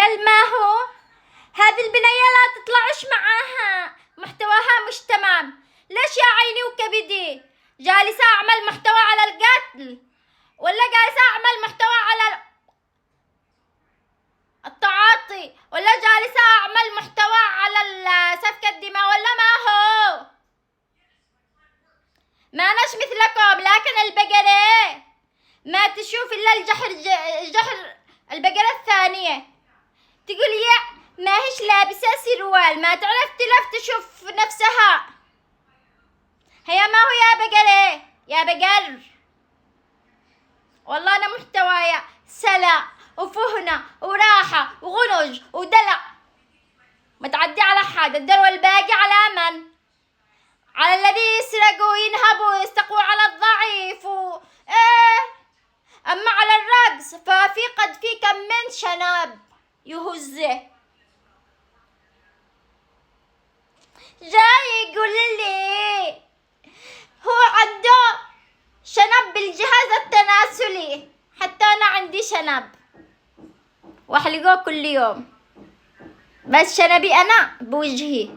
قال ما هو هذه البنية لا تطلعش معاها، محتواها مش تمام. ليش يا عيني وكبدي؟ جالسة أعمل محتوى على القتل ولا جالسة أعمل محتوى على التعاطي ولا جالسة أعمل محتوى على سفك الدماء ولا ما هو؟ ما أناش مثلكم، لكن البقرة ما تشوف إلا الجحر البقرة الثانية تقول يا ما هيش لابسة سروال، ما تعرف تلف تشوف نفسها. هيا ما هو يا بقرة يا بقر، والله أنا محتوايا سلا وفهنة وراحة وغنج ودلع، ما تعدي على حد. الدلو الباقي على من؟ على الذي يسرق وينهب ويستقوى على الضعيف أما على الرقص ففي قد في كم من شناب يهزه. جاي يقول لي هو عنده شنب بالجهاز التناسلي، حتى أنا عندي شنب وأحلقه كل يوم، بس شنبي أنا بوجهي.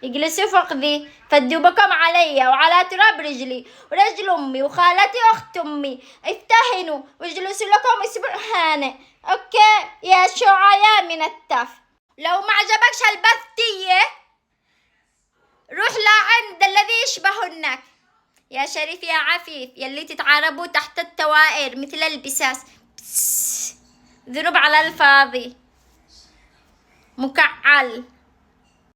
يجلسوا فخذي فدوبكم علي وعلى تراب رجلي ورجل أمي وخالتي وأخت أمي، افتهنوا واجلسوا لكم أسبوع هانئ. أوكي يا شعايا من التف، لو ما عجبكش هالبثية روح لعند الذي يشبهنك يا شريف يا عفيف، يلي تتعاربوا تحت التوائر مثل البساس. ذنوب على الفاضي مكعل.